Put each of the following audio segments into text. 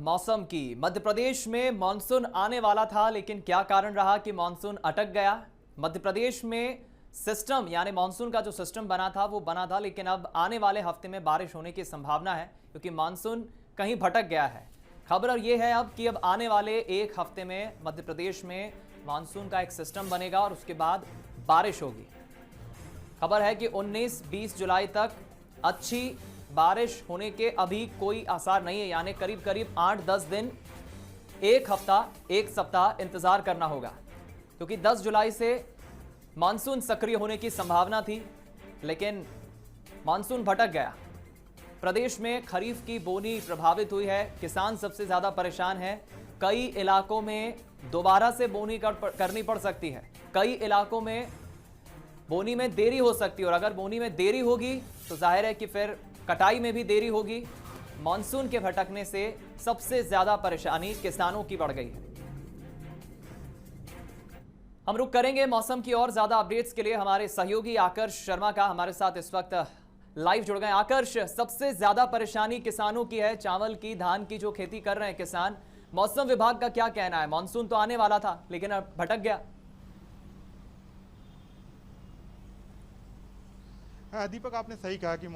मौसम की मध्य प्रदेश में मानसून आने वाला था, लेकिन क्या कारण रहा कि मानसून अटक गया। मध्य प्रदेश में सिस्टम यानी मानसून का जो सिस्टम बना था, लेकिन अब आने वाले हफ्ते में बारिश होने की संभावना है क्योंकि मानसून कहीं भटक गया है। खबर यह है अब कि अब आने वाले एक हफ्ते में मध्य प्रदेश में मानसून का एक सिस्टम बनेगा और उसके बाद बारिश होगी। खबर है कि 19-20 जुलाई तक अच्छी बारिश होने के अभी कोई आसार नहीं है, यानी करीब करीब 8-10 दिन, एक हफ्ता, एक सप्ताह इंतजार करना होगा क्योंकि 10 जुलाई से मानसून सक्रिय होने की संभावना थी, लेकिन मानसून भटक गया। प्रदेश में खरीफ की बोनी प्रभावित हुई है, किसान सबसे ज्यादा परेशान है। कई इलाकों में दोबारा से बोनी करनी पड़ सकती है, कई इलाकों में बोनी में देरी हो सकती है और अगर बोनी में देरी होगी तो जाहिर है कि फिर कटाई में भी देरी होगी। मानसून के भटकने से सबसे ज्यादा परेशानी किसानों की बढ़ गई है। हम रुक करेंगे मौसम की और ज्यादा अपडेट्स के लिए हमारे सहयोगी आकर्ष शर्मा का हमारे साथ इस वक्त लाइव जुड़ गए। आकर्ष, सबसे ज्यादा परेशानी किसानों की है, चावल की, धान की जो खेती कर रहे हैं किसान। मौसम विभाग का क्या कहना है? मानसून तो आने वाला था लेकिन अब भटक गया। दीपक, आपने सही कहा कि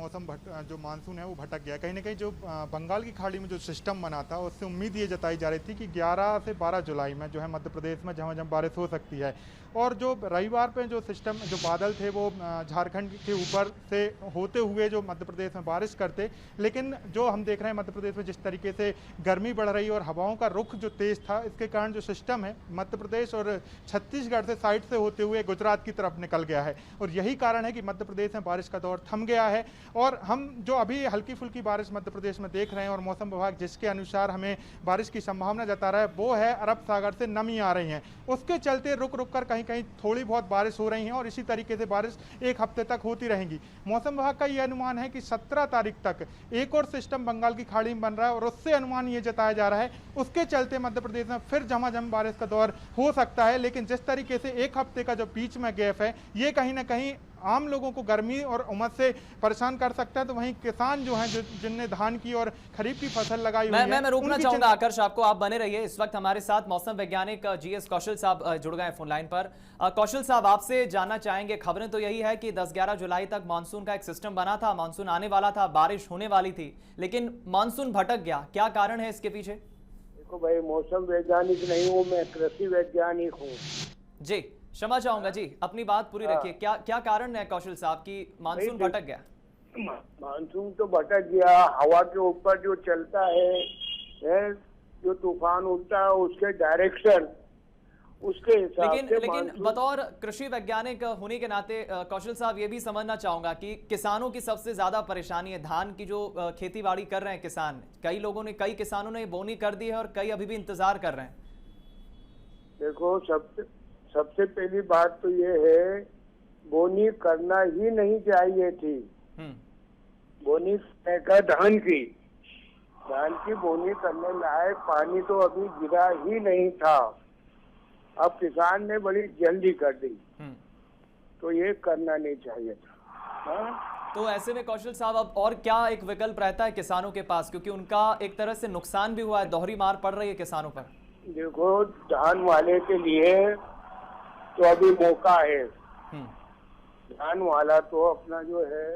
जो मानसून है वो भटक गया। कहीं ना कहीं जो बंगाल की खाड़ी में जो सिस्टम बना था उससे उम्मीद ये जताई जा रही थी कि 11 से 12 जुलाई में जो है मध्य प्रदेश में जहाँ जहाँ बारिश हो सकती है। और जो रविवार पे जो सिस्टम, जो बादल थे वो झारखंड के ऊपर से होते हुए जो मध्य प्रदेश में बारिश करते, लेकिन जो हम देख रहे हैं मध्य प्रदेश में जिस तरीके से गर्मी बढ़ रही है और हवाओं का रुख जो तेज था, इसके कारण जो सिस्टम है मध्य प्रदेश और छत्तीसगढ़ से साइड से होते हुए गुजरात की तरफ निकल गया है और यही कारण है कि मध्य प्रदेश में बारिश का दौर थम गया है। और हम जो अभी हल्की फुल्की बारिश मध्य प्रदेश में देख रहे हैं और मौसम विभाग जिसके अनुसार हमें बारिश की संभावना जता रहा है वो है अरब सागर से नमी आ रही है, उसके चलते रुक रुक कर कहीं कहीं थोड़ी बहुत बारिश हो रही है और इसी तरीके से बारिश एक हफ्ते तक होती रहेगी। मौसम विभाग का यह अनुमान है कि 17 तारीख तक एक और सिस्टम बंगाल की खाड़ी में बन रहा है और उससे अनुमान ये जताया जा रहा है उसके चलते मध्य प्रदेश में फिर झमाझम बारिश का दौर हो सकता है। लेकिन जिस तरीके से एक हफ्ते का जो बीच में गैप है ये कहीं ना कहीं आम लोगों को गर्मी और उमस से परेशान कर सकता है, तो वहीं किसान जो हैं जिनने धान की और खरीफ की फसल लगाई हुई है, मैं रोकना चाहूंगा आकर्ष आपको, आप बने रहिए। इस वक्त हमारे साथ मौसम वैज्ञानिक जीएस कौशल साहब जुड़ गए फोन लाइन पर। कौशल साहब, आपसे जानना चाहेंगे, खबरें तो यही है कि 10-11 जुलाई तक मानसून का एक सिस्टम बना था, मानसून आने वाला था, बारिश होने वाली थी, लेकिन मानसून भटक गया, क्या कारण है इसके पीछे? देखो भाई, मौसम वैज्ञानिक नहीं हूँ मैं, कृषि वैज्ञानिक हूँ। जी, क्षमा चाहूंगा जी, अपनी बात पूरी रखिए। क्या कारण है कौशल साहब की मानसून भटक गया? मानसून तो भटक गया, हवा के ऊपर जो चलता है जो तूफान उठता है उसके डायरेक्शन, उसके हिसाब से। लेकिन बतौर कृषि वैज्ञानिक होने के नाते कौशल साहब ये भी समझना चाहूंगा कि किसानों की सबसे ज्यादा परेशानी है धान की, जो खेती बाड़ी कर रहे हैं किसान। कई किसानों ने बोनी कर दी है और कई अभी भी इंतजार कर रहे हैं। देखो, सबसे पहली बात तो ये है, बोनी करना ही नहीं चाहिए थी। बोनी का धान की बोनी करने लायक पानी तो अभी गिरा ही नहीं था, अब किसान ने बड़ी जल्दी कर दी, तो ये करना नहीं चाहिए था। तो ऐसे में कौशल साहब अब और क्या एक विकल्प रहता है किसानों के पास, क्योंकि उनका एक तरह से नुकसान भी हुआ है, दोहरी मार पड़ रही है किसानों पर? देखो, धान वाले के लिए तो अभी मौका है। धान वाला तो अपना जो है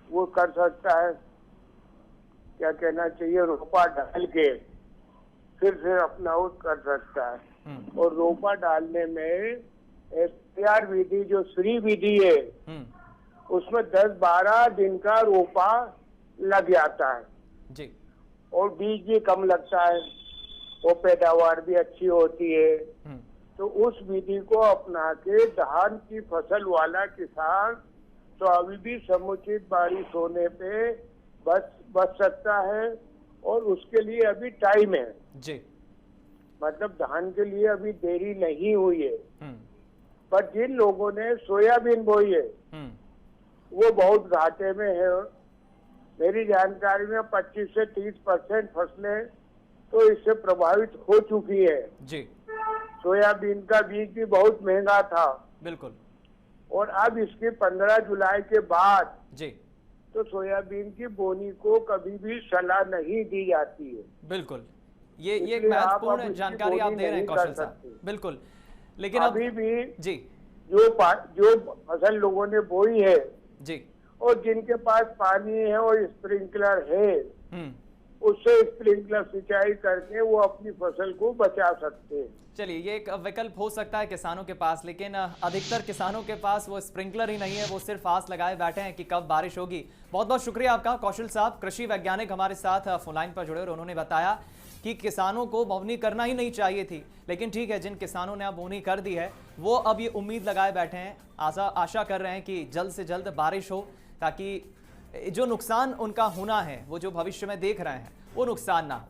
वो कर सकता है, क्या कहना चाहिए, रोपा डाल के फिर से अपना वो कर सकता है। और रोपा डालने में एफआर विधि, जो श्री विधि है, उसमें 10-12 दिन का रोपा लग जाता है जी, और बीज भी कम लगता है और पैदावार भी अच्छी होती है। तो उस विधि को अपना के धान की फसल वाला किसान तो अभी भी समुचित बारिश होने पे बच सकता है और उसके लिए अभी टाइम है जी। मतलब धान के लिए अभी देरी नहीं हुई है। पर जिन लोगों ने सोयाबीन बोई है वो बहुत घाटे में है। मेरी जानकारी में 25 से 30% फसलें तो इससे प्रभावित हो चुकी है जी। सोयाबीन का बीज भी बहुत महंगा था, बिल्कुल, और अब इसके 15 जुलाई के बाद जी तो सोयाबीन की बोनी को कभी भी सलाह नहीं दी जाती है। बिल्कुल। ये एक इसलिए आप अब महत्वपूर्ण इसकी जानकारी आप बोली दे रहे हैं नहीं कौशल कर साहब, सकते। बिल्कुल। लेकिन अब अभी भी जी जो फसल लोगों ने बोई है जी और जिनके पास पानी है और स्प्रिंकलर है, उससे स्प्रिंकलर सिंचाई करके वो अपनी फसल को बचा सकते हैं। चलिए, ये एक विकल्प हो सकता है किसानों के पास, लेकिन अधिकतर किसानों के पास वो स्प्रिंकलर ही नहीं है, वो सिर्फ आस लगाए बैठे हैं कि कब बारिश होगी। बहुत बहुत शुक्रिया आपका कौशल साहब, कृषि वैज्ञानिक हमारे साथ फोन लाइन पर जुड़े और उन्होंने बताया कि किसानों को बोवनी करना ही नहीं चाहिए थी, लेकिन ठीक है, जिन किसानों ने अब बोवनी कर दी है वो अब ये उम्मीद लगाए बैठे हैं, आशा कर रहे हैं कि जल्द से जल्द बारिश हो, ताकि जो नुकसान उनका होना है, वो जो भविष्य में देख रहे हैं, वो नुकसान ना हो।